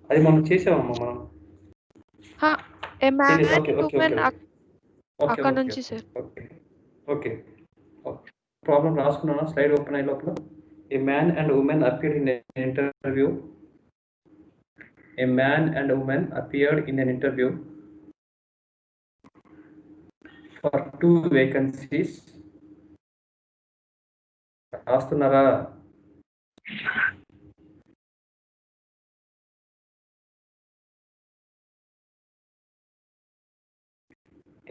అది మనం చేసామమ్మా మనం. A man and Okay. woman అక్కడ నుంచి సార్. ఓకే ప్రాబ్లం రాసుకున్నాను. స్లైడ్ ఓపెన్ అయ్యే లోపల ఏ man and women appeared in interview. A man and woman appeared in an interview for 2 vacancies. రాస్తున్నారా?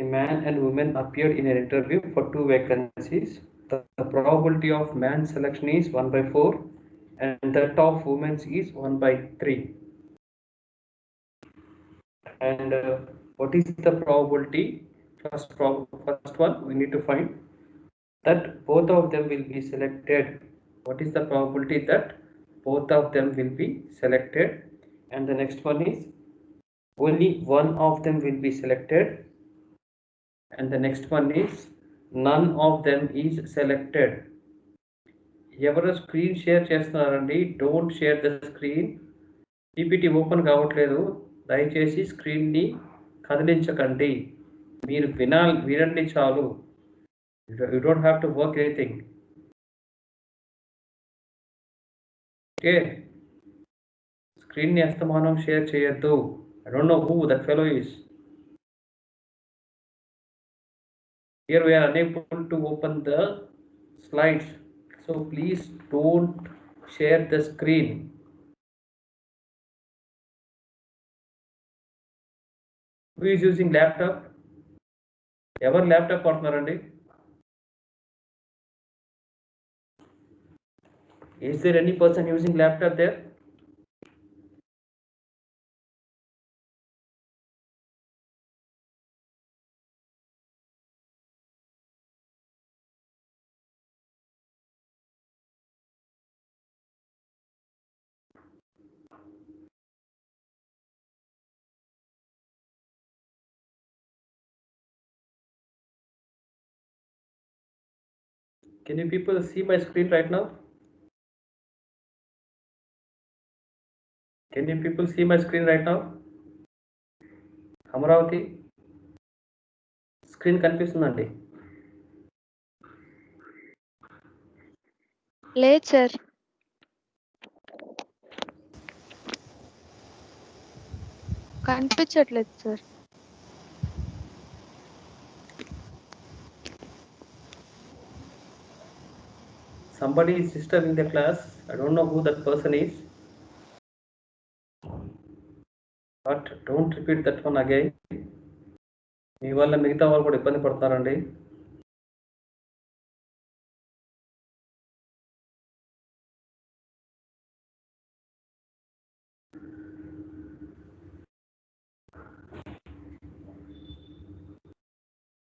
A man and woman appeared in an interview for 2 vacancies. The probability of man's selection is 1/4 and that of women's is 1/3. And what is the probability? First one we need to find that both of them will be selected. What is the probability that both of them will be selected? And the next one is only one of them will be selected. And the next one is none of them is selected. ఎవరు screen share చేస్తున్నారండి? Don't share the screen. PPT open కావట్లేదు. దయచేసి స్క్రీన్ని కదిలించకండి. మీరు వినండి చాలు. You don't have to work anything. Okay, స్క్రీన్ని అస్తమానం share చేయొద్దు. I don't know who that fellow is. Here we are unable to open the slides, so please don't share the screen. Who is using laptop? Ever laptop వాడుతున్నారండి? Is there any person using laptop there? Can you people see my screen right now? Can you people see my screen right now? Amaravati screen కనిపిస్తుందండి? లేదు sir. కనిపించట్లేదు sir. Somebody is disturbing the class. I don't know who that person is, but don't repeat that one again. మీ వల్ల మిగతా వాళ్ళు కూడా ఇబ్బంది పడతారండి.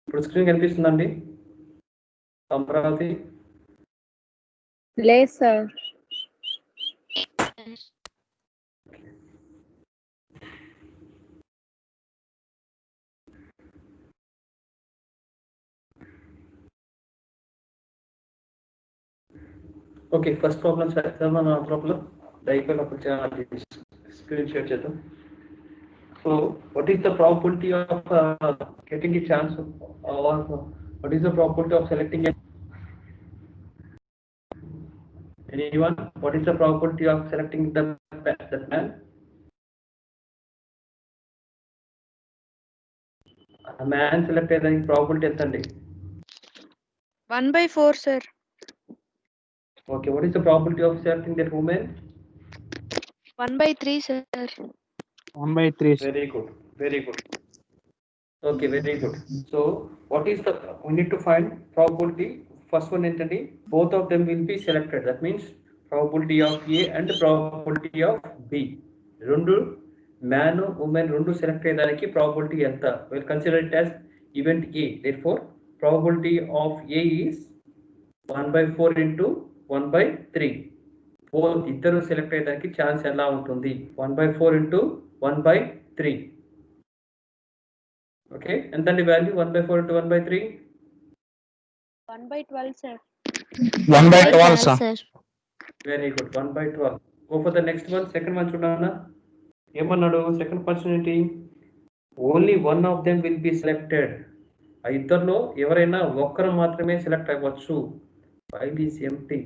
ఇప్పుడు screen కనిపిస్తుందండి అమరావతి? లేదు sir. Okay, first problem problem అయిపోయినప్పుడు స్క్రీన్ షేర్ చేద్దాం. So what is the probability of getting a chance or what is the probability of selecting anyone? What is the probability of selecting that man? A man selected any probability ఎంతండి? 1/4 sir. Okay, what is the probability of selecting that woman? 1/3 sir. 1/3. Very good. Okay, very good. So what is the, we need to find probability. First one ఏంటండి? Both of them will be selected. That means probability of A and probability of B. రెండు man women రెండు select అయ్యేదానికి probability ఎంత? We'll consider it as event A. Therefore probability of A is 1/4 into 1/3. ఇద్దరు select అయ్యేదానికి chance ఎలా ఉంటుంది? 1/4 into 1/3. Okay, ఎంతండి value? 1/4 into 1/3? 1/12 sir. 1/12 sir. Very good. 1/12. Go for the next one. Second one చూడన్నా ఏమన్నాడు second question ఏంటి only one of them will be selected ఆ ఇద్దరిలో ఎవరైనా ఒక్కరు మాత్రమే సెలెక్ట్ అవ్వచ్చు ఫైల్ ఈస్ ఎంప్టీ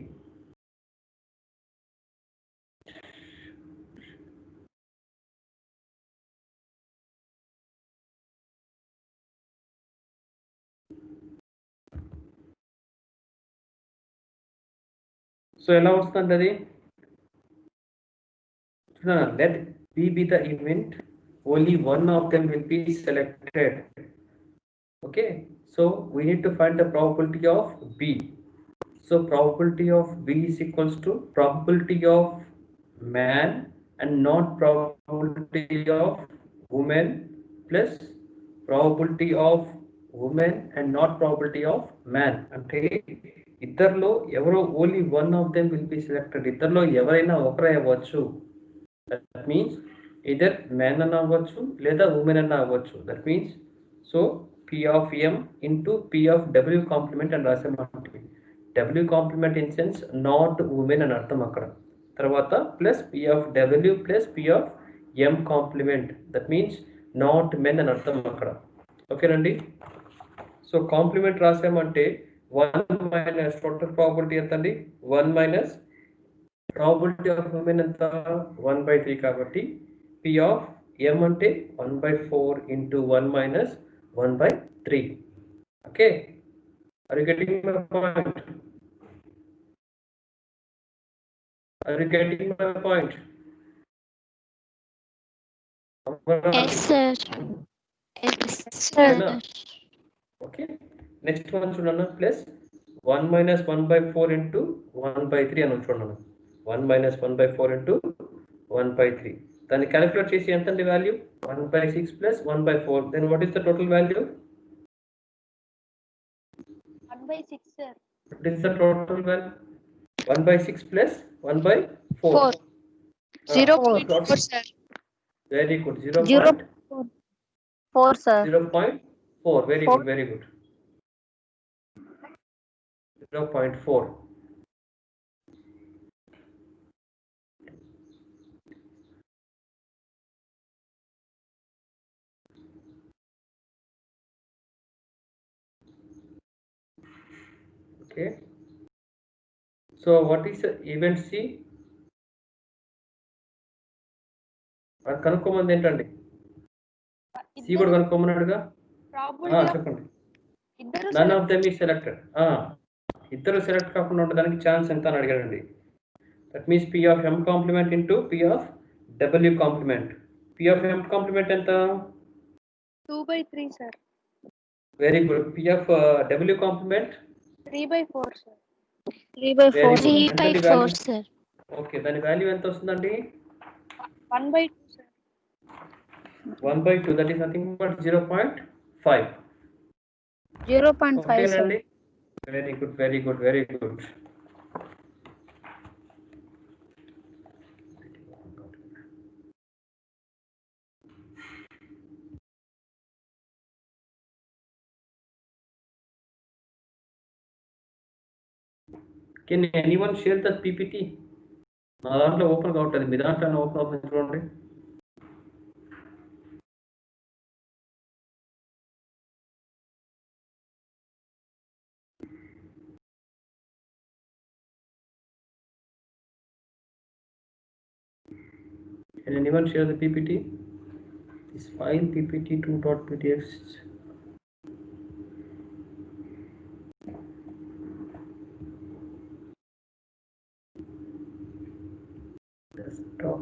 సో ఎలా వస్తుంది అది let B be the event only one of them will be selected. Okay, so we need to find the probability of B. So probability of B is equals to probability of man and not probability of woman plus probability of woman and not probability of man. అంటే ఇద్దరిలో ఎవరో only one of them will be selected ఇద్దరిలో ఎవరైనా ఒకరే అవ్వచ్చు that means either man అన్న అవ్వచ్చు లేదా ఉమెన్ అన్న అవ్వచ్చు that means so P of M into P of W complement అని రాసామంటే W complement in sense not women అని అర్థం అక్కడ తర్వాత plus P of W plus P of M complement that means not men అని అర్థం అక్కడ ఓకేనండి సో కాంప్లిమెంట్ రాసామంటే 1 మైనస్ టోటల్ ప్రాబిలిటీ ఎంత అండి 1 మైనస్ ప్రాబిలిటీ ఆఫ్ ఉమెన్ ఎంత 1/3 కాబట్టి P of M అంటే 1/4 into 1 minus 1/3. Okay, are you getting my point? Are you getting my point? Yes, sir. Yes, sir. Okay, next one చూడండి plus 1 minus 1/4 into 1/3 అని చూడండి 1 minus 1/4 into 1/3 దాన్ని calculate చేసి ఎంత అండి value 1/6 plus 1/4 then what is the total value 1/6, sir. what is the total value 1/6 plus 1/4 4. 0.4, sir. very good 4, sir. 0.4 very good 0.4 okay so what is event C కనుక్కోమంది ఏంటండి C కూడా కనుక్కోమన్నాడుగా చెప్పండి none of them is selected ఇద్దరు select కాకుండా ఉండడానికి chance ఎంత అని అడిగాడండి that means P of M complement into P of W complement P of M complement ఎంత 2/3, sir. Very good P of W complement 3/4, sir. 3/4, sir. Okay దాని value ఎంత వస్తుందండి 1/2, sir. 1/2 that is nothing but 0.5 0.5, okay sir. Nandi? very good can anyone share the PPT నా దాంట్లో open గా ఉంటుంది మీ దాంట్లో open అవుతుంది చూడండి can anyone share the PPT this file ppt2.pdf desktop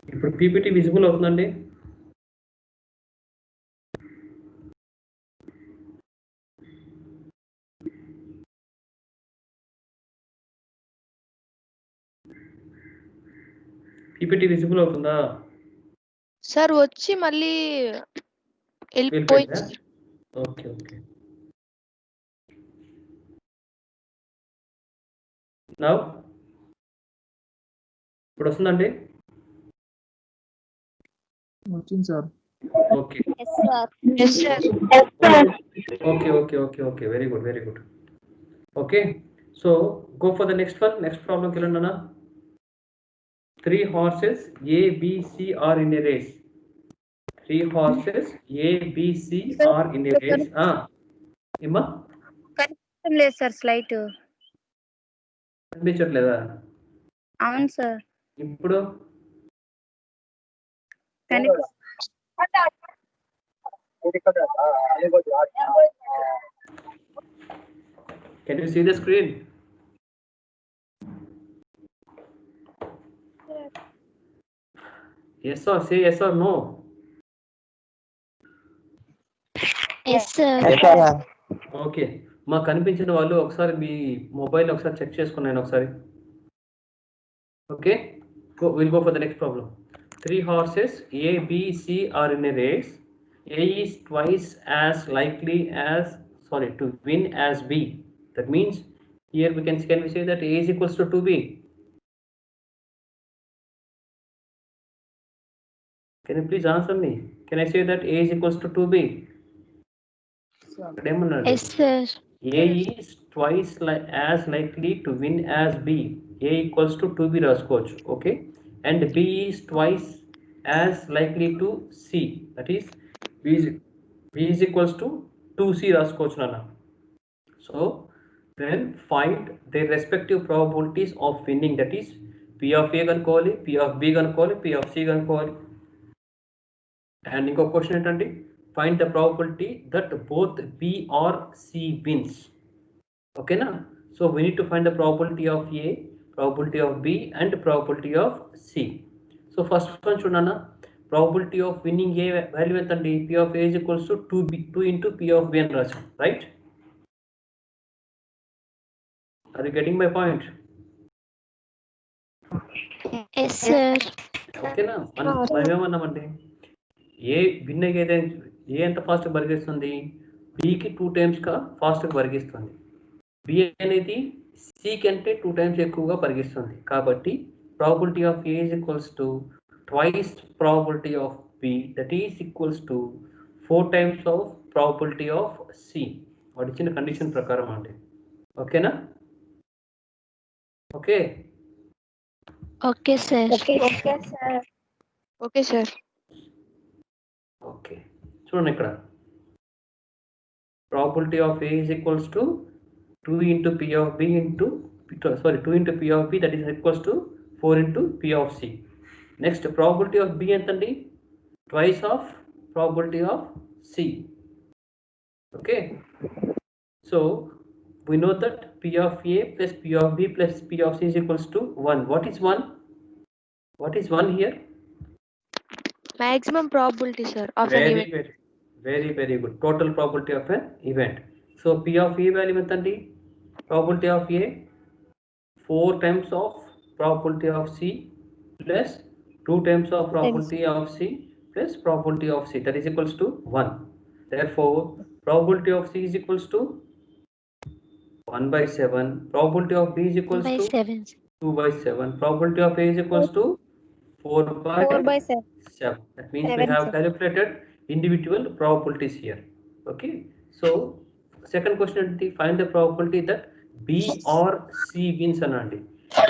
ఇప్పుడు PPT విజిబుల్ అవుతుందండి PPT విజిబుల్ అవుతుందా సార్ వచ్చి మళ్ళీ వెళ్ళిపోయింది. ఓకే నౌ ఇప్పుడు వస్తుందండి? వచ్చింది sir. Okay yes sir. Okay very good. Okay, so go for the next one. Next problem కి వెళ్ళండి అన్న. 3 horses A, B, C are in a race. 3 horses A, B, C are in a race. ఏమ్మా లేదు sir slight. కనిపించట్లేదా? అవును sir. ఇప్పుడు can you see the screen? Yes or say yes or no? Yes sir. Okay, మాకు కనిపించిన వాళ్ళు ఒకసారి మీ mobile ఒకసారి చెక్ చేసుకున్నాను ఒకసారి. Okay, we'll go for the next problem. 3 horses A, B, C are in a race. A is twice as likely to win as B. That means here can we say that A is equals to 2B? Can you please answer me? Can I say that A is equals to 2B? Yes sir. A is twice as likely to win as B. A equals to 2B రాసుకోవచ్చు. Okay, and B is twice as likely to C. That is B is equals to 2C రాసుకోవచ్చు నాన్న. So then find their respective probabilities of winning. That is P of A కనుక్కోవాలి, P of B కనుక్కోవాలి, P of C కనుక్కోవాలి. And ఇంకో question ఏంటంటే find the probability that both B or C wins. Okay na? So we need to find the probability of A, probability of B and probability of C. So first one chudana, probability of winning A value entandi? P of A is equals to 2 into P of B అని రాసాం, right? Are you getting my point? Yes sir. Okay నా? మనం ఏమన్నామంటే A win అయ్యేదే A ఎంత fast పరిగెస్తుంది, బికి 2 times fast పరిగెస్తుంది. బి అనేది సి కంటే 2 times ఎక్కువగా పరిగెస్తుంది. కాబట్టి probability of A is equals to twice probability of B, that is equals to 4 times of probability of C. వాడు ఇచ్చిన కండిషన్ ప్రకారం అండి. ఓకేనా? Okay okay sir. Okay sir. Okay, చూడండి ఇక్కడ probability of A is equals to 2 into P of B into 2 into P of B, that is equals to 4 into P of C. Next, probability of B entandi? Twice of probability of C. Okay, so we know that P of A plus P of B plus P of C is equals to 1. What is 1? What is 1 here? Maximum probability sir of an event. Very good. Total probability of an event. So P of A value entandi? Probability of A 4 times of probability of C plus 2 times of probability of C plus probability of C, that is equals to 1. Therefore probability of C is equals to 1 by 7. Probability of B is equals to 2 by 7. Probability of A is equals to 4 by 7. That means we have calculated individual probabilities here. Okay, so second question is find the probability that B or C wins అనండి.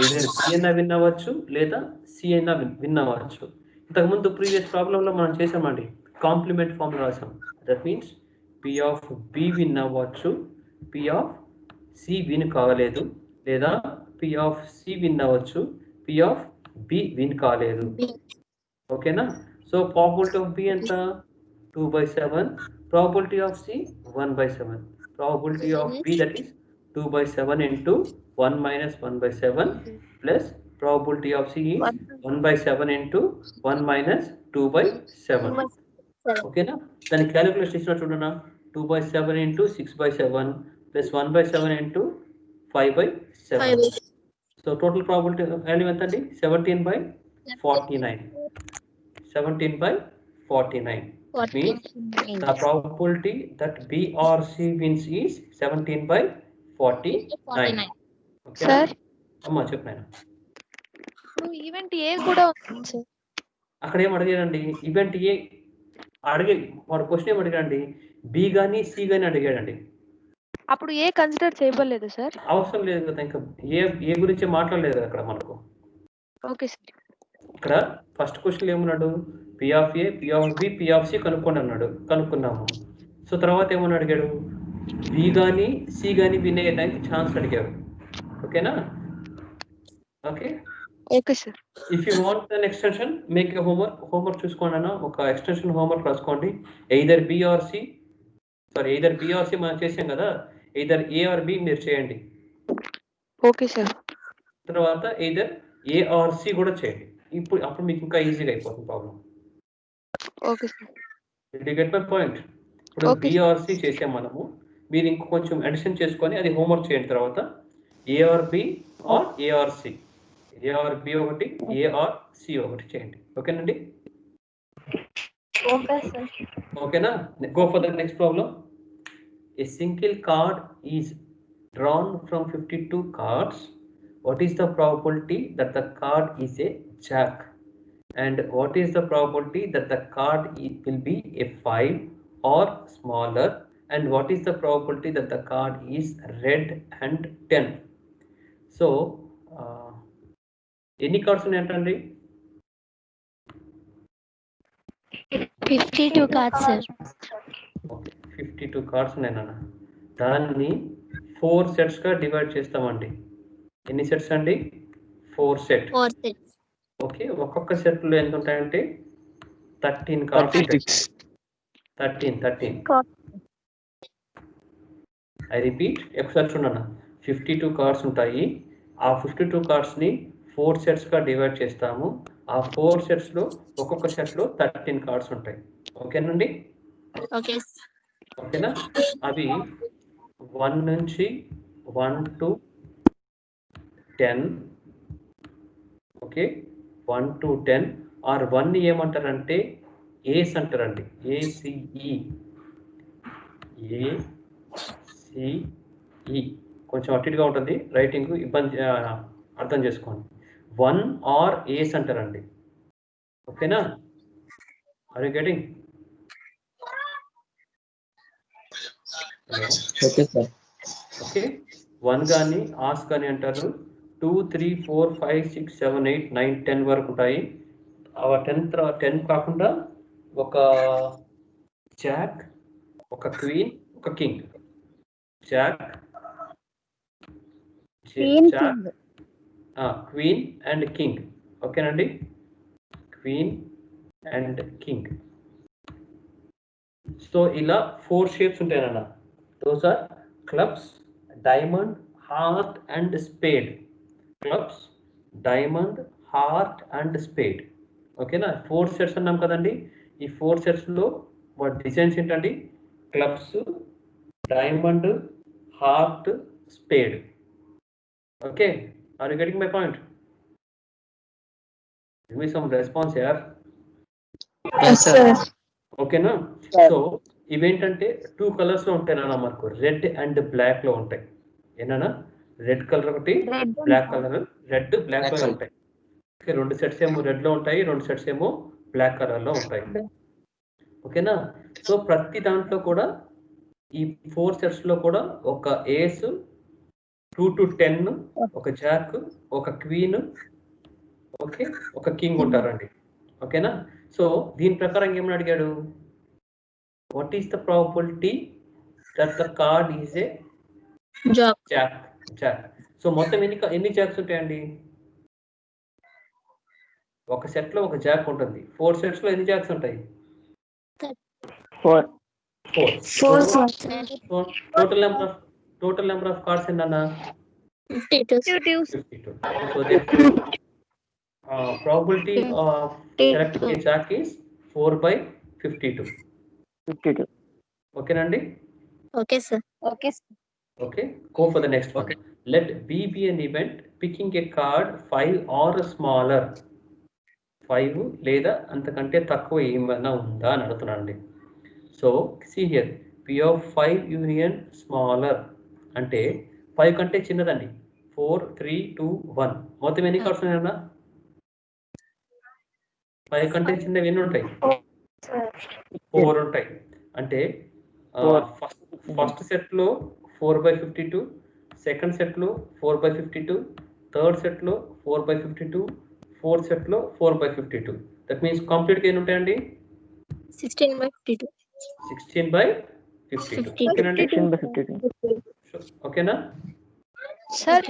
either B అయినా win అవ్వచ్చు లేదా C అయినా win అవ్వచ్చు. ఇంతకుముందు previous ప్రాబ్లంలో మనం చేసామండి, కాంప్లిమెంట్ ఫామ్ రాసాం. That means P of B win అవ్వచ్చు, P of C విన్ కాలేదు, లేదా P of C విన్ అవ్వచ్చు, P of B విన్ కాలేదు. ఓకేనా? సో ప్రాబిలిటీ ఆఫ్ B ఎంత? 2 by 7. Probability of C 1 by 7. Probability of B, that is 2 by 7 into 1 minus 1 by 7 plus probability of C is 1 by 7 into 1 minus 2 by 7. Okay na? Then calculation chudana, 2 by 7 into 6 by 7 plus 1 by 7 into 5 by 7. So total probability value entandi? 17 by 49. 17 by 49. Means the probability that B or C wins is 17 by 49. Okay, sir. Amma cheppana. ఇప్పుడు event ఏ కూడా ఉంది sir. అక్కడ ఏం అడిగాడండి, event ఏ అడిగే వాడు question ఏం అడిగాడండి, B కానీ C కానీ అడిగాడండి. అప్పుడు ఏ కన్సిడర్ చేయబడలేదు సార్. అవసరం లేదు కదా, ఇంకా ఏ గురించి మాట్లాడలేదు అక్కడ మనకు. Okay sir. ఇక్కడ ఫస్ట్ క్వశ్చన్ ఏమన్నాడు, P of A, P of B, P of C కనుక్కోండి అన్నాడు, కనుక్కున్నాము. సో తర్వాత ఏమని అడిగాడు, బి కానీ సి కానీ విన్ అయ్యేదానికి ఛాన్స్ అడిగాడు. ఓకేనా? Okay okay sir. If you want an extension make a homework చూసుకోండి అన్న, ఒక ఎక్స్టెన్షన్ హోంవర్క్ రాసుకోండి. ఎయిదర్ బి ఆర్ సి మనం చేసాం కదా, ఎయిదర్ ఏ ఆర్ బి మీరు చేయండి. Okay sir. తర్వాత ఎయిదర్ ఏ ఆర్ సి కూడా చేయండి. అప్పుడు మీకు ఇంకా ఈజీగా అయిపోతుంది problem. Okay sir. Did you get my point? ఇప్పుడు BRC చేసాం మనము, మీరు ఇంకో కొంచెం అడిషన్ చేసుకొని అది హోంవర్క్ చేయండి. తర్వాత ARB ఆర్ ARC, ARB ఒకటి, ARC ఒకటి చేయండి. ఓకేనండి? Okay sir. ఓకేనా? Go for the next problem. A single card is drawn from 52 cards. What is the probability that the card is a jack? And what is the probability that the card will be a 5 or smaller? And what is the probability that the card is red and 10? So, any cards ఉన్నాయండి? 52 cards sir. Okay, 52 cards ఉన్నాయన్న. దాన్ని 4 sets గా divide చేస్తామండి. ఎన్ని sets అండి? 4 sets. Okay, ఒక్కొక్క set లో ఎంత ఉంటాయంటే 13 కార్డ్స్. 13 ఐ రిపీట్, ఒకసారి చూడన్న, 52 కార్డ్స్ ఉంటాయి. ఆ 52 కార్డ్స్ ని 4 సెట్స్ గా డివైడ్ చేస్తాము. ఆ 4 సెట్స్ లో ఒక్కొక్క సెట్ లో 13 కార్డ్స్ ఉంటాయి. ఓకేనండి? ఓకేనా? అవి 1 నుంచి 1 to 10. ఓకే, 1 to 10 ఆర్ 1 ఏమంటారంటే ఏస్ అంటారండి. ACE, కొంచెం అటుగా ఉంటుంది రైటింగ్, ఇబ్బంది అర్థం చేసుకోండి. 1 ఆర్ ఏస్ అంటారండి. ఓకేనా? Are you getting? Okay sir. Okay, 1 కానీ ఆస్ కానీ అంటారు. 2, 3, 4, 5, 6, 7, 8, 9, 10 వరకు ఉంటాయి. 10 కాకుండా ఒక జాక్, ఒక క్వీన్, ఒక king. Jack, queen and king. ఓకేనండి? Queen and king. సో ఇలా 4 షేప్స్ ఉంటాయన్న. Those are clubs, diamond, heart and spade. Clubs, diamond, heart and spade. ఓకేనా? 4 సెట్స్ అన్నాం కదండి. ఈ 4 సెట్స్ లో వాటి డిజైన్స్ ఏంటండి? Clubs, diamond, heart, spade. Okay, are you getting my point? Give me some response here. Yes sir. ఓకేనా? So ఇవేంటంటే 2 colours లో ఉంటాయి నాన్న, మనకు రెడ్ అండ్ బ్లాక్ లో ఉంటాయి. ఏనా? రెడ్ కలర్ ఒకటి, బ్లాక్ కలర్. రెడ్ బ్లాక్ లో ఉంటాయి. ఓకే, 2 సెట్స్ ఏమో రెడ్ లో ఉంటాయి, 2 సెట్స్ ఏమో బ్లాక్ కలర్ లో ఉంటాయి. ఓకేనా? సో ప్రతి దాంట్లో కూడా ఈ 4 సెట్స్ లో కూడా ఒక ఏస్, 2 to 10, ఒక జాక్, ఒక క్వీన్, ఓకే, ఒక కింగ్ ఉంటారండి. ఓకేనా? సో దీని ప్రకారం ఏమని అడిగాడు, what is the probability that the card is a Jack? So మొత్తం ఎన్ని జాక్స్ ఉంటాయండి? ఒక సెట్ లో ఒక జాక్ ఉంటుంది. 4 సెట్స్ లో ఎన్ని జాక్స్ ఉంటాయి? 4. టోటల్ నెంబర్ ఆఫ్ కార్డ్స్ ఏంటన్నా? 52. So therefore probability of selecting a jack is 4/52. Okay nandi? Okay sir. Okay, go for the next one. Okay. Let B be an event picking a card 5 or smaller. 5 లేదా అంతకంటే తక్కువ ఏమైనా ఉందా అని అడుగుతున్నానండి. So see here, P of 5 union smaller అంటే 5 కంటే చిన్నదండి. 4, 3, 2, 1. మొత్తం ఎన్ని కార్డ్స్ ఉన్నాయన్నా? 5 కంటే చిన్నవి ఎన్ని ఉంటాయి? Sir. 4 ఉంటాయి. అంటే ఫస్ట్ సెట్ లో 4/52, సెకండ్ సెట్ లో 4/52, థర్డ్ సెట్ లో 4/52, ఫోర్త్ సెట్ లో 4/52. దట్ మీన్స్ కంప్లీట్ గా ఎన్ని ఉంటాయండి? 16/52. 16/52. ఓకేనండి? 16/52. ఓకేనా? సార్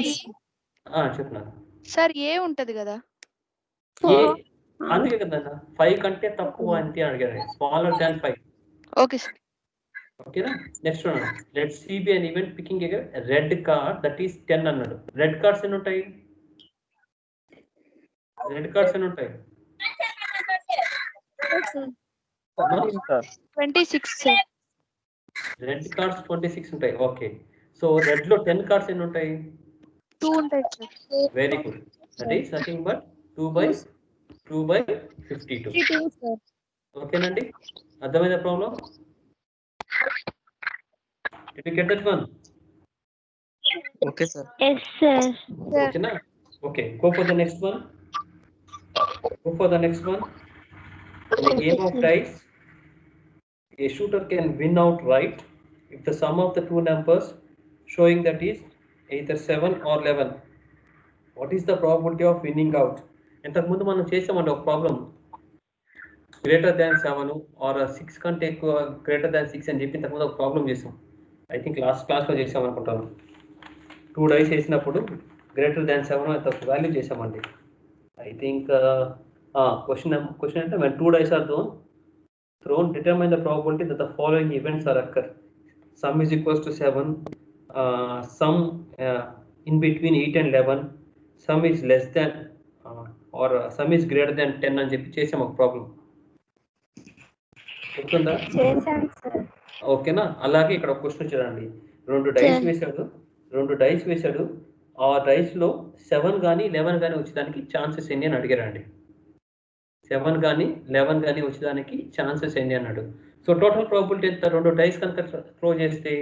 చెప్పనా సార్ ఏ ఉంటది కదా? ఏ అందుకే కదా 5 కంటే తక్కువ అంతే అడిగారు. Smaller than 5. Okay sir. ఓకేనా? Next one, let's see B an event picking a red card that is 10 అన్నాడు. రెడ్ కార్డ్స్ ఎన్ని ఉంటాయి? రెడ్ కార్డ్స్ ఎన్ని ఉంటాయి? 26 సార్. రెడ్ కార్డ్స్ 26 ఉంటాయి. ఓకే, సో రెడ్ లో 10 కార్డ్స్ ఎన్ని ఉంటాయి? 2 ఉంటాయి sir. Very good. That is nothing but 2/52. ఓకేనండి? అర్థమైందా problem? Did you get that one? Okay, sir. Yes, sir. Okay, na? Okay, go for the next one. In a game of dice, a shooter can win outright if the sum of the two numbers showing that is either 7 or 11. What is the probability of winning out? ఇంతకు ముందు మనం చేసామండి ఒక problem, greater than 7 are 6 కంటే ఎక్కువ greater than 6 అని చెప్పి ఇంతకుముందు ఒక ప్రాబ్లం చేసాం. ఐ థింక్ లాస్ట్ క్లాస్లో చేసాం అనుకుంటాను. 2 డైస్ వేసినప్పుడు గ్రేటర్ దాన్ 7 అంత వాల్యూ చేసామండి. ఐ థింక్ క్వశ్చన్ అంటే when 2 dice are thrown, determine the probability that the following events are occur. Sum is equals to 7, sum in between 8 and 11, sum is less than or sum is greater than 10 అని చెప్పి చేసాం ఒక problem. గుర్తుందా? ఓకేనా? అలాగే ఇక్కడ ఒక question చూడండి. 2 డైస్ వేశాడు. ఆ డైస్ లో 7 కానీ 11 కానీ వచ్చేదానికి ఛాన్సెస్ ఎన్ని అని అడిగారండి. 7 కానీ 11 కానీ వచ్చేదానికి ఛాన్సెస్ ఎన్ని అన్నాడు. సో టోటల్ ప్రాబిలిటీ ఎంత? 2 డైస్ కనుక త్రో చేస్తే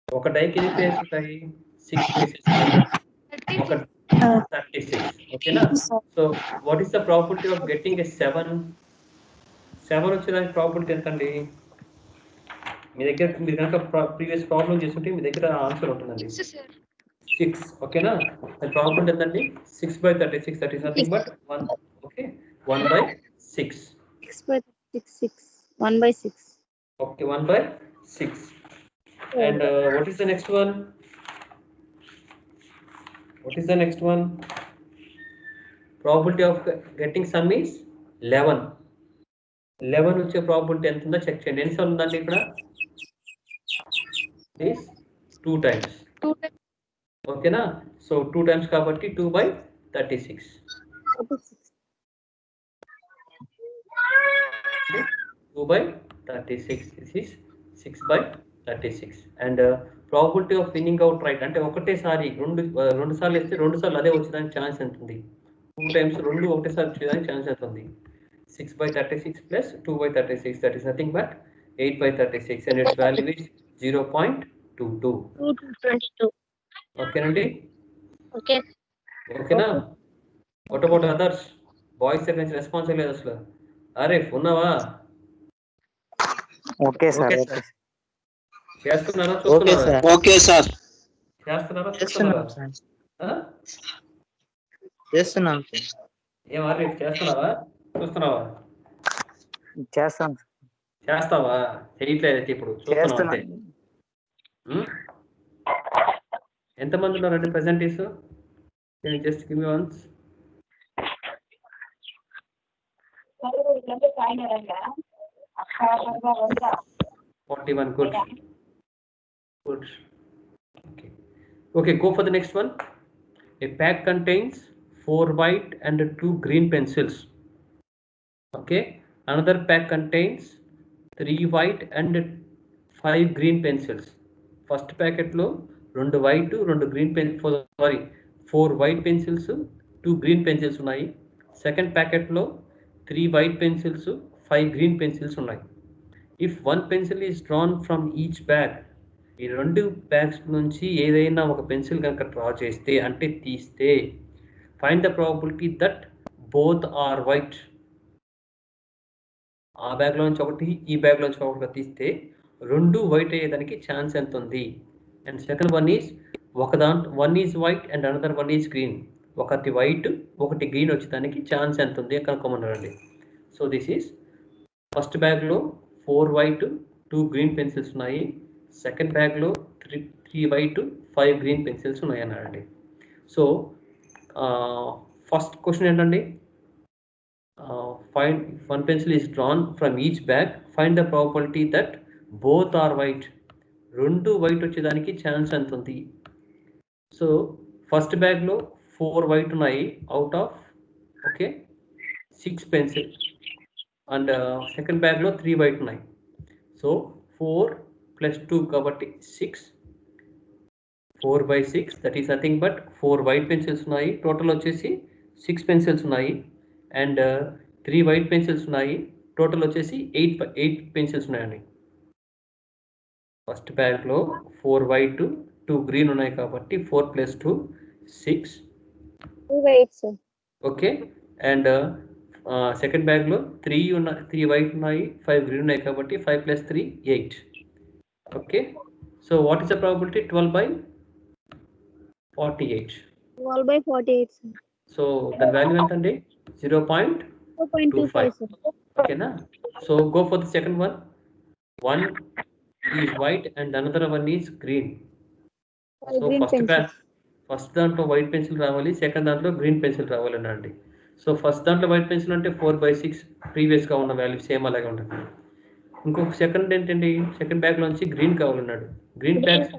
ఒక డైకి ఎన్ని ప్లేయర్స్ ఉంటాయి? 6 ప్లేసెస్. ఒక 36. ఓకేనా? So what is the probability of getting ఎ 7 వచ్చేదానికి ప్రాబిలిటీ ఎంత అండి? మీరు కనుక ప్రీవియస్ ప్రాబ్లం చేస్తుంటే మీ దగ్గర ఆన్సర్ ఉంటుందండి. 6. ఓకేనా? ప్రాబిలిటీ ఎంతండి? 6/36. That is nothing but 1. Okay, 1/6. 6/36. 1/6. Okay, 1/6. And what is the next one? Probability of getting sum is 11. 11 వచ్చే ప్రాబిలిటీ ఎంత ఉందో చెక్ చేయండి. ఎన్నిసార్లు ఉందండి ఇక్కడ? Is 2 times. ఓకేనా? సో 2 times కాబట్టి 2/36. 2/36. This is 6/36. And probability of winning out right అంటే ఒకటేసారి రెండు సార్లు వేస్తే 2 సార్లు అదే వచ్చేదానికి ఛాన్స్ ఎంత ఉంది? 2 times 2 ఒకటేసారి వచ్చేదానికి ఛాన్స్ ఎంత ఉంది? 6/36 plus 2/36. that is nothing but 8/36 and its value is 0.22. 22. ఓకేనండి? Okay. ఓకేనా? What about others? బాయ్స్ దగ్గర నుంచి రెస్పాన్స్ లేదు అసలు. అరే ఉన్నావా? Okay, sir. చేస్తున్నారా? Okay, sir. చేస్తున్నారా? చేస్తున్నాం. ఏం రేపు చేస్తున్నావా? చూస్తున్నావా? చేస్తావా? చేయట్లేదు ఇప్పుడు. చూస్తున్నావా? ఎంతమంది ఉన్నారండి presentees? Just give me once. 41. Good. Okay, go for the next one. A pack contains 4 white and 2 green pencils. Okay, another pack contains 3 white and 5 green pencils. First packet lo 2 white 2 green pencils, 4 white pencils 2 green pencils ఉన్నాయి. Second packet lo 3 white pencils 5 green pencils ఉన్నాయి. If one pencil is drawn from each bag, ఈ 2 bags నుంచి ఏదైనా ఒక pencil కనుక draw చేస్తే అంటే తీస్తే, find the probability that both are white. ఆ బ్యాగ్ లోంచి ఒకటి ఈ బ్యాగ్ లోంచి ఒకటి తీస్తే రెండు వైట్ అయ్యేదానికి ఛాన్స్ ఎంత ఉంది? And second one is one is white and another one is green. ఒకటి వైట్ ఒకటి గ్రీన్ వచ్చేదానికి ఛాన్స్ ఎంత ఉంది కనుక్కోమన్నారండి. సో దిస్ ఈస్ ఫస్ట్ బ్యాగ్లో 4 వైట్ 2 గ్రీన్ పెన్సిల్స్ ఉన్నాయి. సెకండ్ బ్యాగ్లో 3 వైట్ 5 గ్రీన్ పెన్సిల్స్ ఉన్నాయి అన్నారండి. సో ఫస్ట్ క్వశ్చన్ ఏంటండి? Find one pencil is drawn from each bag. Find the probability that both are white. రెండు వైట్ వచ్చేదానికి ఛాన్స్ ఎంత ఉంది? సో ఫస్ట్ బ్యాగ్లో 4 వైట్ ఉన్నాయి out of 6 pencil. And second బ్యాగ్లో 3 వైట్ ఉన్నాయి. సో 4 + 2 కాబట్టి 6. 4/6 that is nothing but 4 white pencils ఉన్నాయి. టోటల్ వచ్చేసి 6 పెన్సిల్స్ ఉన్నాయి. అండ్ 3 వైట్ పెన్సిల్స్ ఉన్నాయి. టోటల్ వచ్చేసి 8 పెన్సిల్స్ ఉన్నాయండి. ఫస్ట్ బ్యాగ్లో 4 వైట్ 2 గ్రీన్ ఉన్నాయి కాబట్టి 4 + 2 6. ఓకే. అండ్ సెకండ్ బ్యాగ్లో 3 వైట్ ఉన్నాయి 5 గ్రీన్ ఉన్నాయి కాబట్టి 5 + 3 8. Okay. So what is the probability? 12/48. 12/48 sir. So దాని వాల్యూ ఎంత అండి? 0.25. ఓకేనా? So go for the second one. One is white and another one is green. So first దాంట్లో వైట్ పెన్సిల్ రావాలి, సెకండ్ దాంట్లో గ్రీన్ పెన్సిల్ రావాలనండి. సో ఫస్ట్ దాంట్లో white pencil అంటే 4/6 ప్రీవియస్గా ఉన్న వాల్యూ సేమ్ అలాగే ఉంటుంది. ఇంకొక సెకండ్ ఏంటండి? సెకండ్ బ్యాగ్ నుంచి గ్రీన్ కావాలన్నాడు. Green bags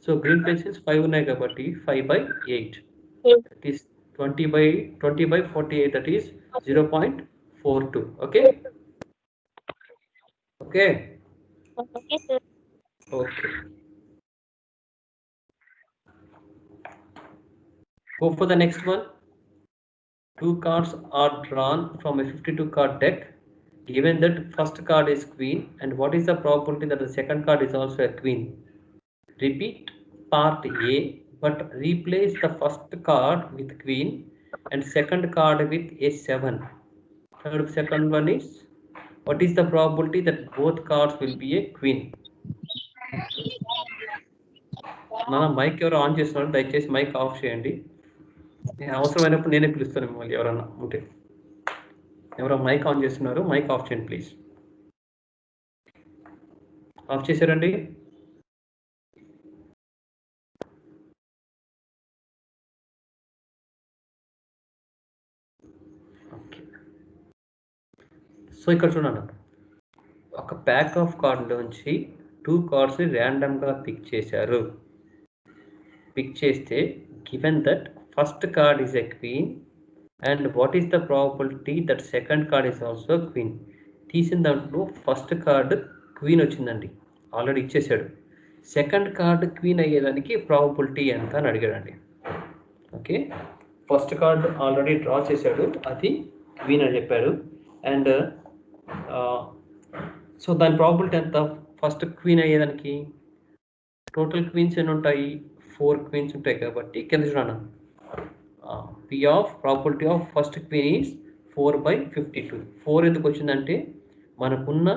so green pencils 5 ఉన్నాయి కాబట్టి 5/8. That is 20/48. That is 0.42. Okay. Okay. Okay sir. Okay. Go for the next one. 2 cards are drawn from a 52 card deck. Given that first card is queen, and what is the probability that the second card is also a queen? Repeat part A, but replace the first card with queen and second card with A7. Second one is, what is the probability that both cards will be a queen? మన mic ఎవరో on చేస్తున్నారు, దయచేసి mic off చేయండి. నేను అవసరమైనప్పుడు నేనే పిలుస్తాను మిమ్మల్ని ఎవరన్నా ఉంటే. ఎవరో మైక్ ఆన్ చేస్తున్నారు, మైక్ ఆఫ్ చేయండి ప్లీజ్. ఆఫ్ చేశారండి? ఓకే. సో ఇక్కడ చూడండి, ఒక ప్యాక్ ఆఫ్ కార్డులోంచి 2 కార్డ్స్ని ర్యాండమ్గా పిక్ చేశారు. పిక్ చేస్తే given that first card is a queen and what is the probability that second card is also queen. తీసిన దాంట్లో ఫస్ట్ కార్డు క్వీన్ వచ్చిందండి, ఆల్రెడీ ఇచ్చేసాడు. సెకండ్ కార్డు క్వీన్ అయ్యేదానికి ప్రాబిలిటీ ఎంత అని అడిగాడండి. Okay. First card already draw చేశాడు, అది క్వీన్ అని చెప్పాడు. అండ్ సో దాని ప్రాబిలిటీ ఎంత? ఫస్ట్ క్వీన్ అయ్యేదానికి టోటల్ క్వీన్స్ ఎన్ని ఉంటాయి? 4 క్వీన్స్ ఉంటాయి కాబట్టి కింద చూడండి, P of probability of first queen is 4/52. 4 ఎందుకు వచ్చిందంటే మనకున్న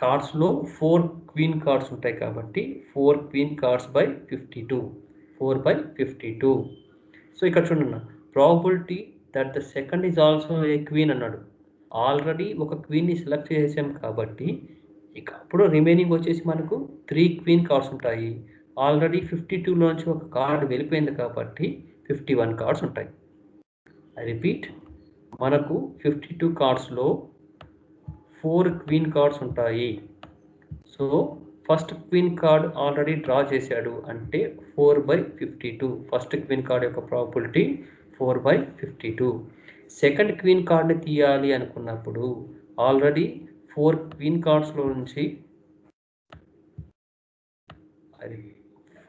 కార్డ్స్లో 4 క్వీన్ కార్డ్స్ ఉంటాయి కాబట్టి 4 క్వీన్ కార్డ్స్ బై 52, 4/52. సో ఇక్కడ చూడండి, probability that the second is also a queen అన్నాడు. ఆల్రెడీ ఒక క్వీన్ని సెలెక్ట్ చేసాం కాబట్టి ఇక అప్పుడు రిమైనింగ్ వచ్చేసి మనకు 3 క్వీన్ కార్డ్స్ ఉంటాయి. ఆల్రెడీ 52లోంచి ఒక కార్డు వెళ్ళిపోయింది కాబట్టి 51 కార్డ్స్ ఉంటాయి. ఐ రిపీట్, మనకు 52 కార్డ్స్లో 4 క్వీన్ కార్డ్స్ ఉంటాయి. So first queen card already draw చేశాడు అంటే 4/52. ఫస్ట్ క్వీన్ కార్డ్ యొక్క ప్రాబిలిటీ 4/52. సెకండ్ క్వీన్ కార్డ్ని తీయాలి అనుకున్నప్పుడు ఆల్రెడీ 4 క్వీన్ కార్డ్స్లో నుంచి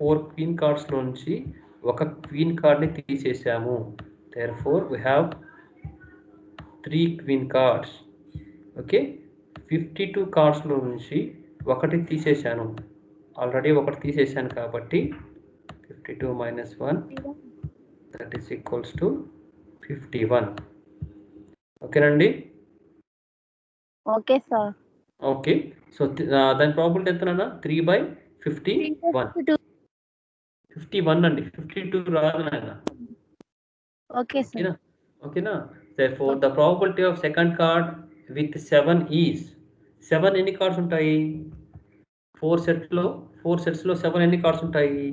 4 క్వీన్ కార్డ్స్లో నుంచి ఒక క్వీన్ కార్డ్ని తీసేసాము. therefore we have 3 queen cards. Okay. 52 కార్డ్స్లో నుంచి ఒకటి తీసేసాను, ఆల్రెడీ ఒకటి తీసేసాను కాబట్టి 52 - 1 that is equals to 51. ఓకేనండి. Okay, sir. ఓకే, సో దాని ప్రాబిలిటీ ఎంతనన్నా 3/51. 51 అండి, 52 రాదు నాయన. Okay, sir. ఓకేనా, ఓకేనా. therefore the probability of second card with 7 is 7 ఎన్ని కార్డ్స్ ఉంటాయి? 4 sets లో 7 ఎన్ని కార్డ్స్ ఉంటాయి?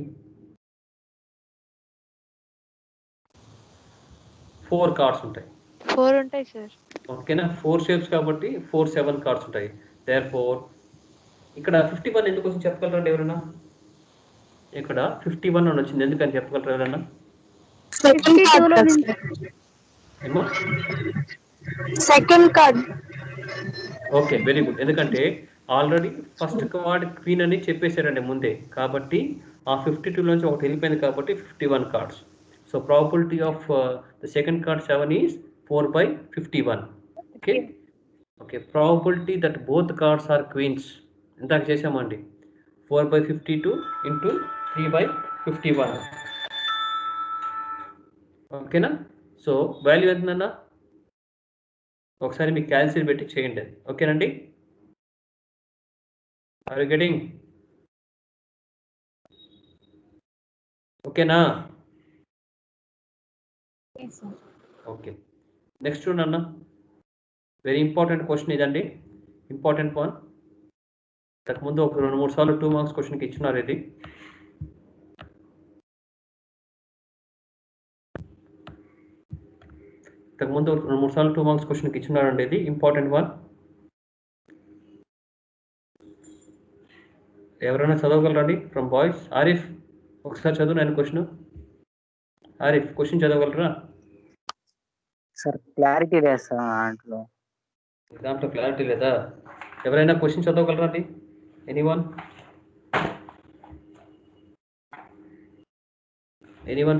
4 కార్డ్స్ ఉంటాయి. 4 ఉంటాయి సార్. ఓకేనా, 4 షేప్స్ కాబట్టి 4 7 కార్డ్స్ ఉంటాయి. therefore ఇక్కడ 51 ఎందుకు వచ్చింది చెప్పగలరండి ఎవరైనా? ఇక్కడ 51 అని వచ్చింది ఎందుకని చెప్పగలరా ఎవరైనా? 52 లో ఏమో. Second card. Okay, very good. ఎందుకంటే ఆల్రెడీ ఫస్ట్ కార్డ్ క్వీన్ అని చెప్పేశారండి ముందే, కాబట్టి ఆ 52 నుంచి ఒకటి వెళ్ళిపోయింది కాబట్టి 51 cards. So probability of the second card 7 is 4/51. Okay, okay. Probability that both cards are queens ఇందాక చేసామండి, 4/52 ఇంటూ 3/51. ఓకేనా. సో వాల్యూ ఎంతనన్నా ఒకసారి మీకు క్యాల్సిలేట్ పెట్టి చేయండి. ఓకేనండి. Are you getting? ఓకేనా. ఓకే, నెక్స్ట్ చూడన్న, వెరీ ఇంపార్టెంట్ క్వశ్చన్ ఇదండి, ఇంపార్టెంట్ వన్. ఇంతకుముందు ఒక 2-3 సార్లు 2 మార్క్స్ క్వశ్చన్కి ఇచ్చినారు ఇది. ఇంతకుముందు 2-3 సార్లు 2 మార్క్స్ క్వశ్చన్కి ఇచ్చినారండి, ఇది ఇంపార్టెంట్ వన్. ఎవరైనా చదవగలరండి ఫ్రమ్ బాయ్స్? ఆరిఫ్ ఒకసారి చదువు నేను క్వశ్చన్. ఆరిఫ్ క్వశ్చన్ చదవగలరా? సార్ క్లారిటీ లేదు సార్ దాంట్లో క్లారిటీ లేదా? ఎవరైనా క్వశ్చన్ చదవగలరా అండి? Anyone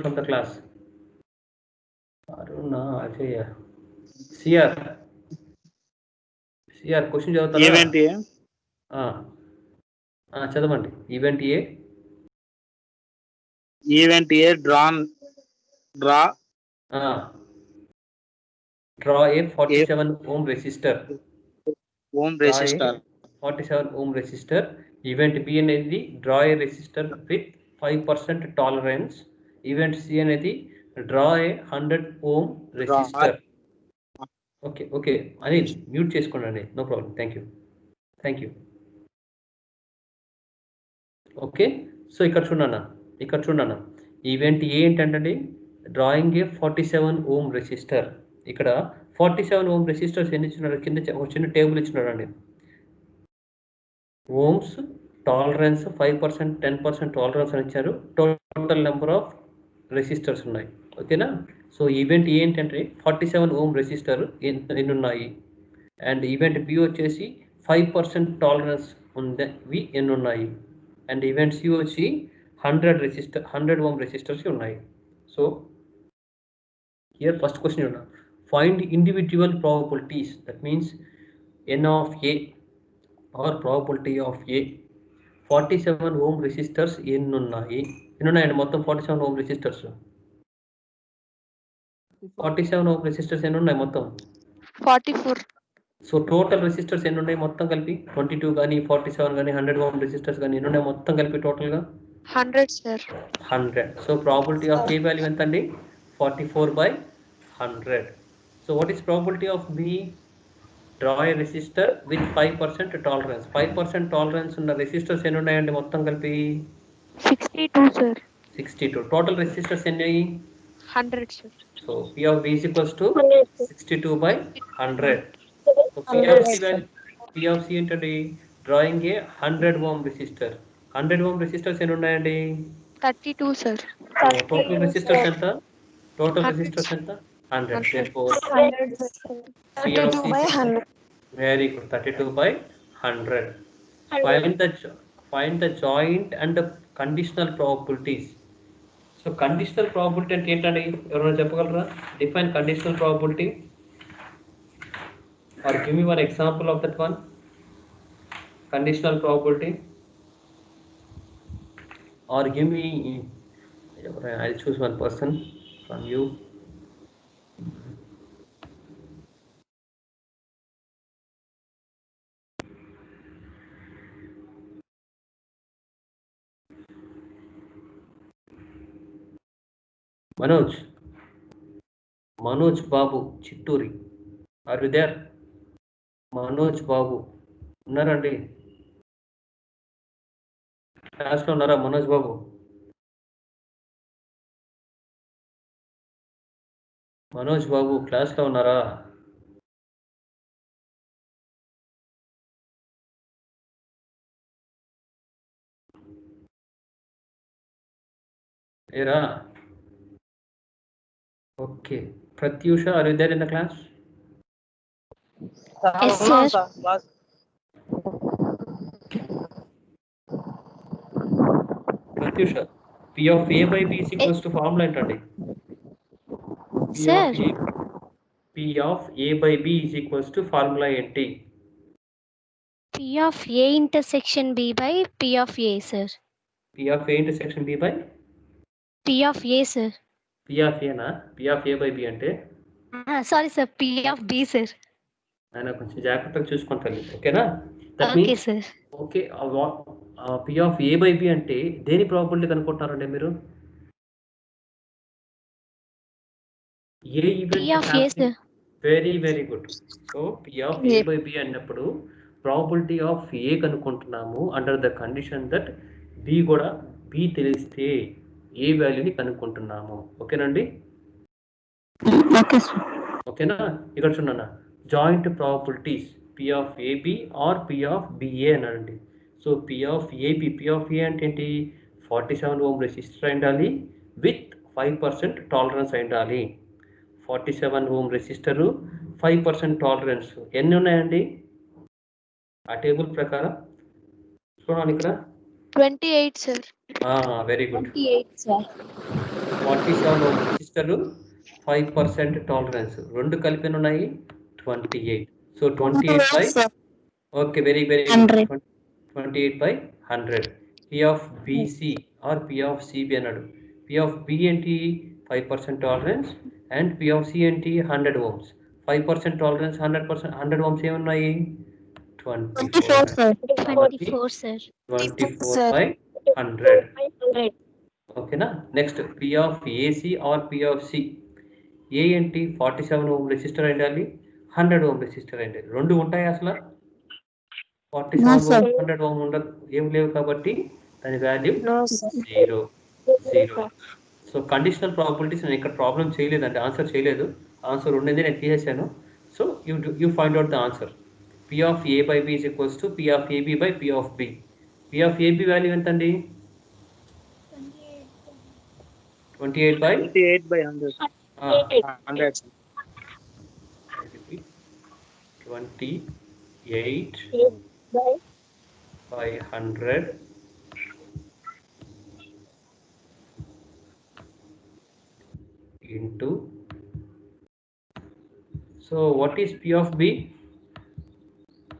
from the class? Aruna, Ajay, CR question చదువుతారా? చదవండి. Event A draw a 47 ohm resistor. 47 ohm resistor. Event B అనేది draw a resistor with 5% tolerance. Event C అనేది draw a 100 ohm resistor. Okay Anil mute చేసుకోండి, no problem. Thank you. Okay, so ఇక్కడ చూడన్నా event ఏ ఏంటంటే drawing ఏ 47 ohm resistor. ఇక్కడ 47 ohm resistors ఎన్ని ఇచ్చినారు? కింద ఒక చిన్న టేబుల్ ఇచ్చినారండి. ఓమ్స్, టాలరెన్స్ 5%, 10% టాలరెన్స్ అని ఇచ్చారు. టోటల్ నెంబర్ ఆఫ్ రెసిస్టర్స్ ఉన్నాయి. ఓకేనా. సో ఈవెంట్ ఏంటంటే 47 ohm రెసిస్టర్ ఎన్ని ఉన్నాయి, అండ్ ఈవెంట్ బి వచ్చేసి 5% టాలరెన్స్ ఉండేవి ఎన్ని ఉన్నాయి, అండ్ ఈవెంట్ సి వచ్చి 100 ohm రెసిస్టర్స్ ఉన్నాయి. సో హియర్ ఫస్ట్ క్వశ్చన్ ఉన్నా, find individual probabilities, that means n of a or probability of a. 47 ohm resistors ఎన్ని ఉన్నాయండి మొత్తం? 47 ohm resistors 47 ohm resistors ఎన్ని ఉన్నాయి మొత్తం? 44. సో టోటల్ రెసిస్టర్స్ ఎన్ని ఉన్నాయి మొత్తం కలిపి? 22 కానీ 47 కానీ 100 ohm రెసిస్టర్స్ కానీ ఎన్ని ఉన్నాయి మొత్తం కలిపి టోటల్గా? 100 sir. 100. So probability of A value ఎంత అండి? 44/100. So what is probability of B? Draw a resistor with 5% tolerance. 5% tolerance ఉన్న రెసిస్టర్స్ ఎన్ని ఉన్నాయండి మొత్తం కలిపి? 62 సార్. 62. టోటల్ రెసిస్టర్స్ ఎన్ని? 100 sir. So P of V is equals to 62/100. So P of C ఏంటండి? Drawing ఏ 100 ohm resistor. 100 ohm resistors ఎన్ని ఉన్నాయండి? 32 sir. Total resistors ఎంత? 100. Therefore P of C very good, 32/100. Find the joint and the conditional probabilities. So conditional probability అంటే ఏంటండి? ఎవరైనా చెప్పగలరా? Define conditional probability or give me one example of that one. Conditional probability, or give me, I'll choose one person from you. Manoj Babu Chittoori, are you there? Manoj Babu ఉన్నారండి? క్లాస్లో ఉన్నారా మనోజ్ బాబు? మనోజ్ బాబు క్లాస్లో ఉన్నారా? ఏరా? Okay. Pratyusha, are you there in the class? Yes, sir. Pratyusha, P of A by B is equals to formula ఏంటండి? Sir. P of A by B is equals to formula ఏంటి? P of A intersection B by P of A, sir. P of A intersection B by P of A, sir. P of A నా? P of A by B అంటే Sorry, sir. P of B, sir. ఆయన కొంచెం జాగ్రత్తగా చూసుకుంటాను, ఓకేనా? That Okay, means sir. Okay. P of A by B అంటే దేని probability కనుక్కుంటారండి మీరు? A P of A, sir. Very very good. సో P of A by B అన్నప్పుడు ప్రాబబిలిటీ ఆఫ్ ఏ కనుక్కుంటున్నాము under the condition that B కూడా B తెలిస్తే A వాల్యూని కనుక్కుంటున్నాము. ఓకేనండి? Okay, sir. ఓకేనా? ఇక్కడ చూడన్నా, joint probabilities P of AB or P of BA అనండి. So P of AB, P of A అంటే ఏంటి? 47 ఓం రెసిస్టర్ ఉండాలి విత్ 5% టాలరెన్స్ ఉండాలి. 47 ఓం రెసిస్టరు, 5% టాలరెన్స్. ఎన్ని ఉన్నాయండి ఆ టేబుల్ ప్రకారం? చూడండి ఇక్కడ. 28, sir. Very good. 28, sir. 47 ఓం రెసిస్టరు, 5% టాలరెన్స్, రెండు కలిపి ఉన్నాయి 28. So 28 by okay very very good. 28 by 100. P of BC or P of CB అన్నాడు. P of B ఏంటి? 5% tolerance and P of C ఏంటి? 100 ohms. 5% టాలరెన్స్, 100 ohms ఏమున్నాయి? 24, sir. 24, sir. 24 by 100. ఓకేనా? Next P of AC or P of C. ఏ ఏంటి? 47 ohm resistor ఉండాలి, 100 ohm resistor ఉండాలి. రెండు ఉంటాయి అసలు? 47 sir. ohm 100 ohm ఉండదు, ఏం లేవు కాబట్టి దాని value No, sir. 0. So conditional probabilities నేను ఇక్కడ ప్రాబ్లం చేయలేదండి, ఆన్సర్ చేయలేదు. ఆన్సర్ ఉండేది నేను తీసేసాను. So you find out the answer. P of A by B is equals to P of AB by P of B. P of AB value ఎంతండి? 28 by 100. 28 by 100 into. So what is P of B?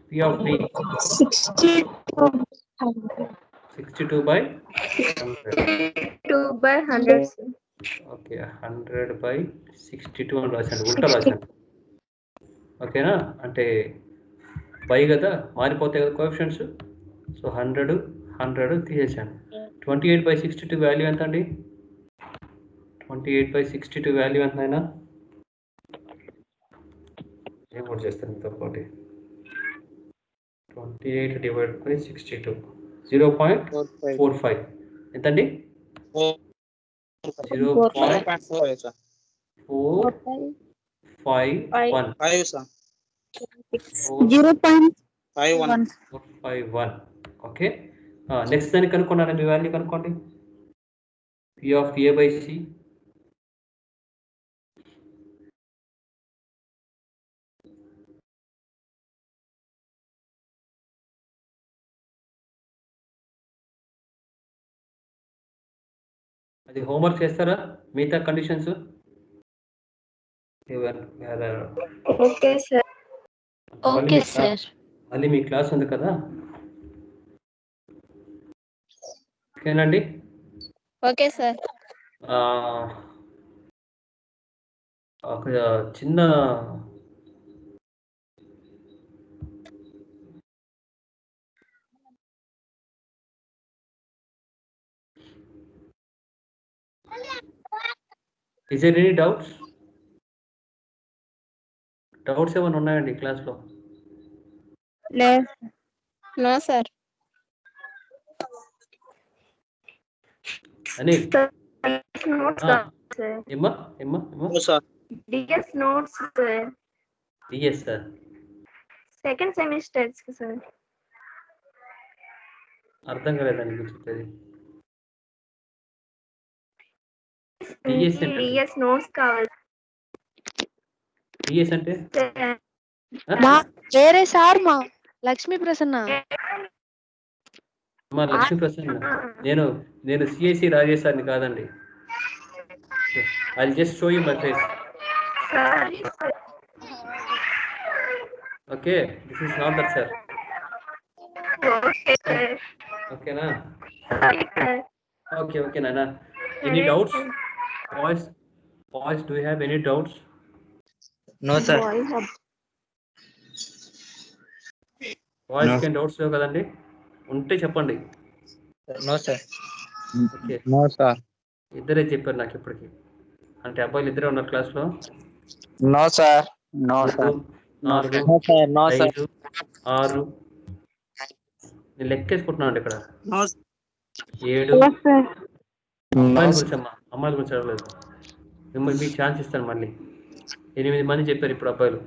P of B 62 by 100. 2 by 100, sir. Okay 100 by 62 అని రాశాను, ఉల్టా రాశాను. ఓకేనా? అంటే by కదా, మారిపోతాయి కదా కోఎఫిషియెంట్స్. సో 100 తీసేసాను. 28 by 62 వాల్యూ ఎంత అండి? 28 by 62 వాల్యూ ఎంత అయినా ఏం కూడా చేస్తాను మీతో పాటు. 28 divided by 62, 0.45 ఎంతండి? 0.451. 0.51. ఓకే. నెక్స్ట్ దాన్ని కనుక్కున్నాను, మీ వాల్యూ కనుక్కోండి. P of A by C. అది హోంవర్క్ చేస్తారా మిగతా conditions? Okay, sir. Okay, sir. మళ్ళీ మీ క్లాస్ ఉంది కదా, ఓకేనండి? Okay, sir. ఒక చిన్న is there any doubts? Doubts ఏమైనా ఉన్నాయండి క్లాస్లో? No sir. అనిల్ Notes, ఆ, sir. ఏమ్మా ఏమ్మా ఏమ్మా DS notes, sir. DS sir Second semester, sir. అర్థం కాలేదండి మీరు చెప్పేది. DS అంటే DS notes కావాలి. డిఎస్ అంటే sir. మా వేరే సార్ మా లక్ష్మీ ప్రసన్న. మా లక్ష్మీ ప్రసన్న. నేను సిఐసి రాజేష్ సార్ని కాదండి. I just show you my face. Sorry, sir. Okay, this is not that sir. Okay, sir. ఓకేనా? Sorry, sir. ఓకే నాన్న. Any doubts? Boys do you have any doubts? No sir. బాయ్స్కి ఏం doubts లేవు కదండి? ఉంటే చెప్పండి. No sir. Okay, no sir. ఇద్దరే చెప్పారు నాకు ఇప్పటికి. అంటే అబ్బాయిలు ఇద్దరే ఉన్నారు క్లాస్లో. No sir. No sir. 4 no sir. No sir. 5 6 నేను లెక్కేసుకుంటున్నాను అండి ఇక్కడ. 7 అమ్మాయిల గురించి అమ్మా, అమ్మాయిల గురించి అడగలేదు. మిమ్మల్ని మీకు ఛాన్స్ ఇస్తాను మళ్ళీ. 8 మంది చెప్పారు ఇప్పుడు అబ్బాయిలు.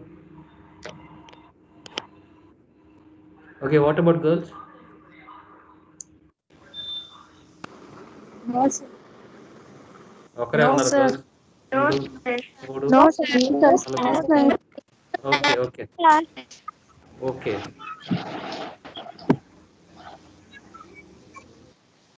Okay, what about girls? ఒకరే ఉన్నారు girls. No, 2 sir. 3 no sir. 4. Okay